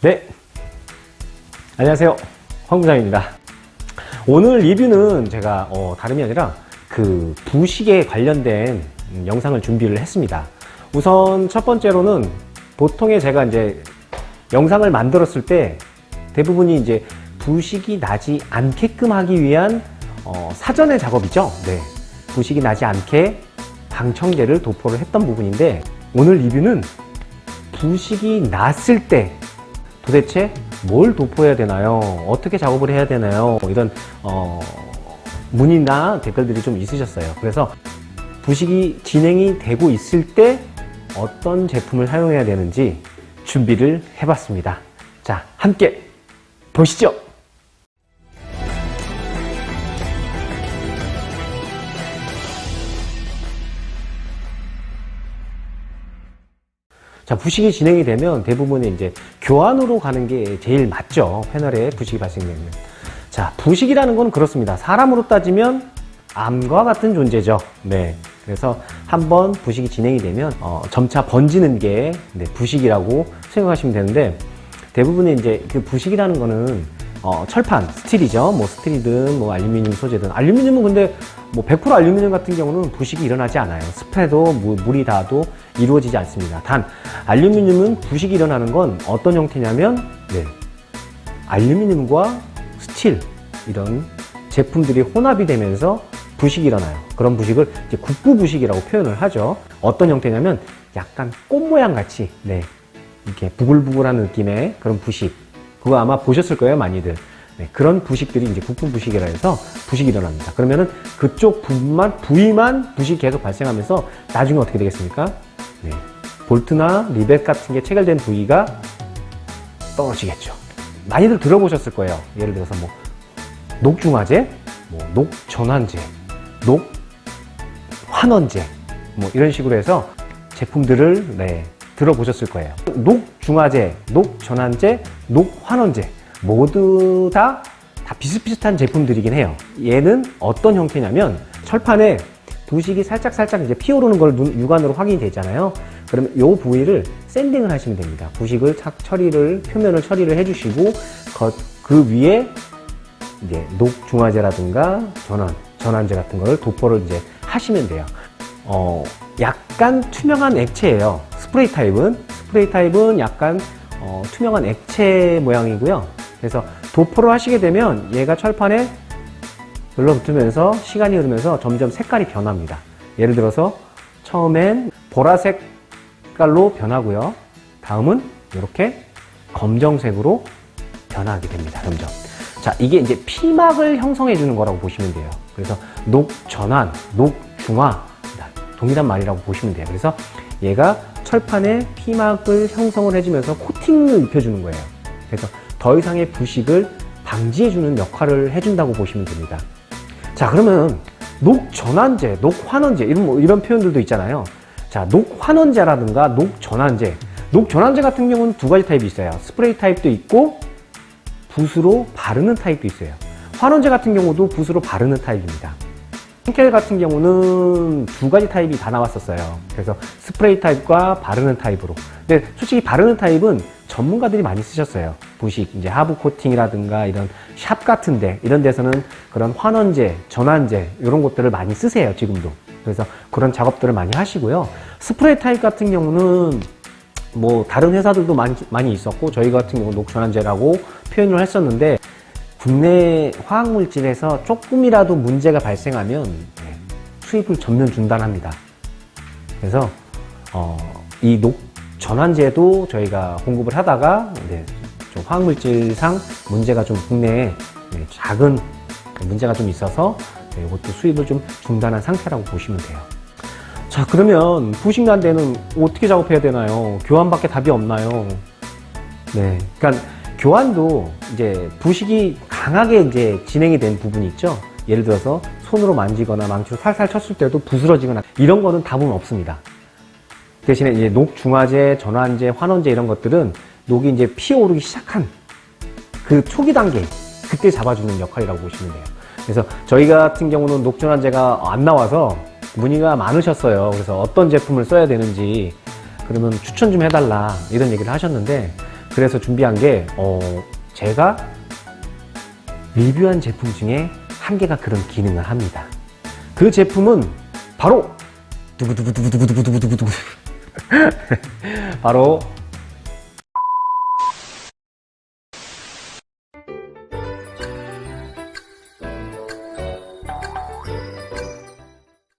네, 안녕하세요, 황 부장입니다. 오늘 리뷰는 제가 다름이 아니라 그 부식에 관련된 영상을 준비를 했습니다. 우선 첫 번째로는 보통의 제가 이제 영상을 만들었을 때 대부분이 이제 부식이 나지 않게끔 하기 위한 사전의 작업이죠. 네, 부식이 나지 않게 방청제를 도포를 했던 부분인데, 오늘 리뷰는 부식이 났을 때 도대체 뭘 도포해야 되나요? 어떻게 작업을 해야 되나요? 이런 문의나 댓글들이 좀 있으셨어요. 그래서 부식이 진행이 되고 있을 때 어떤 제품을 사용해야 되는지 준비를 해봤습니다. 자, 함께 보시죠. 자, 부식이 진행이 되면 대부분이 이제 교환으로 가는 게 제일 맞죠. 패널에 부식이 발생되면. 자, 부식이라는 건 그렇습니다. 사람으로 따지면 암과 같은 존재죠. 네. 그래서 한번 부식이 진행이 되면 점차 번지는 게 부식이라고 생각하시면 되는데, 대부분의 이제 그 부식이라는 거는 철판, 스틸이죠. 뭐 스틸이든 뭐 알루미늄 소재든. 알루미늄은 근데 뭐 100% 알루미늄 같은 경우는 부식이 일어나지 않아요. 습해도 물이 닿아도 이루어지지 않습니다. 단 알루미늄은 부식이 일어나는 건 어떤 형태냐면, 알루미늄과 스틸 이런 제품들이 혼합이 되면서 부식이 일어나요. 그런 부식을 이제 국부 부식이라고 표현을 하죠. 어떤 형태냐면 약간 꽃 모양 같이 이렇게 부글부글한 느낌의 그런 부식, 그거 아마 보셨을 거예요, 많이들. 그런 부식들이 이제 국부 부식이라 해서 부식이 일어납니다. 그러면은 그쪽 부위만 부식이 계속 발생하면서 나중에 어떻게 되겠습니까? 볼트나 리벳 같은 게 체결된 부위가 떨어지겠죠. 많이들 들어보셨을 거예요. 예를 들어서 뭐 녹중화제, 뭐 녹전환제, 녹환원제, 뭐 이런 식으로 해서 제품들을 들어보셨을 거예요. 녹중화제, 녹전환제, 녹환원제 모두 다 비슷비슷한 제품들이긴 해요. 얘는 어떤 형태냐면, 철판에 부식이 살짝 이제 피어오르는 걸 육안으로 확인이 되잖아요. 그러면 이 부위를 샌딩을 하시면 됩니다. 부식을 표면을 처리를 해주시고, 그 위에 이제 녹중화제라든가 전환제 같은 걸 도포를 이제 하시면 돼요. 약간 투명한 액체예요. 스프레이 타입은 약간 투명한 액체 모양이고요. 그래서 도포를 하시게 되면 얘가 철판에 눌러붙으면서 시간이 흐르면서 점점 색깔이 변합니다. 예를 들어서 처음엔 보라색 색깔로 변하고요. 다음은 이렇게 검정색으로 변하게 됩니다. 점점. 자, 이게 이제 피막을 형성해 주는 거라고 보시면 돼요. 그래서 녹전환, 녹중화 동일한 말이라고 보시면 돼요. 그래서 얘가 철판에 피막을 형성을 해주면서 코팅을 입혀주는 거예요. 그래서 더 이상의 부식을 방지해주는 역할을 해준다고 보시면 됩니다. 자, 그러면 녹전환제, 녹환원제 이런 표현들도 있잖아요. 자, 녹환원제라든가 녹전환제 같은 경우는 두 가지 타입이 있어요. 스프레이 타입도 있고 붓으로 바르는 타입도 있어요. 환원제 같은 경우도 붓으로 바르는 타입입니다. 펜켈 같은 경우는 두 가지 타입이 다 나왔었어요. 그래서 스프레이 타입과 바르는 타입으로. 근데 솔직히 바르는 타입은 전문가들이 많이 쓰셨어요. 부식, 이제 하부 코팅이라든가 이런 샵 같은데, 이런 데서는 그런 환원제, 전환제 이런 것들을 많이 쓰세요, 지금도. 그래서 그런 작업들을 많이 하시고요. 스프레이 타입 같은 경우는 뭐 다른 회사들도 많이 있었고, 저희 같은 경우 녹전환제라고 표현을 했었는데, 국내 화학물질에서 조금이라도 문제가 발생하면 수입을 전면 중단합니다. 그래서 이 녹전환제도 저희가 공급을 하다가 좀 화학물질상 문제가 좀 국내에 작은 문제가 좀 있어서 이것도 수입을 좀 중단한 상태라고 보시면 돼요. 자, 그러면 부식 난 데는 어떻게 작업해야 되나요? 교환밖에 답이 없나요? 그러니까 교환도 이제 부식이 강하게 이제 진행이 된 부분이 있죠. 예를 들어서 손으로 만지거나 망치로 살살 쳤을 때도 부스러지거나 이런 거는 답은 없습니다. 대신에 이제 녹중화제, 전환제, 환원제 이런 것들은 녹이 이제 피어오르기 시작한 그 초기 단계, 그때 잡아주는 역할이라고 보시면 돼요. 그래서 저희 같은 경우는 녹전환제가 안 나와서 문의가 많으셨어요. 그래서 어떤 제품을 써야 되는지 그러면 추천 좀 해달라 이런 얘기를 하셨는데, 그래서 준비한 게 제가 리뷰한 제품 중에 한 개가 그런 기능을 합니다. 그 제품은 바로 두구두구두구두구두구두구두구 바로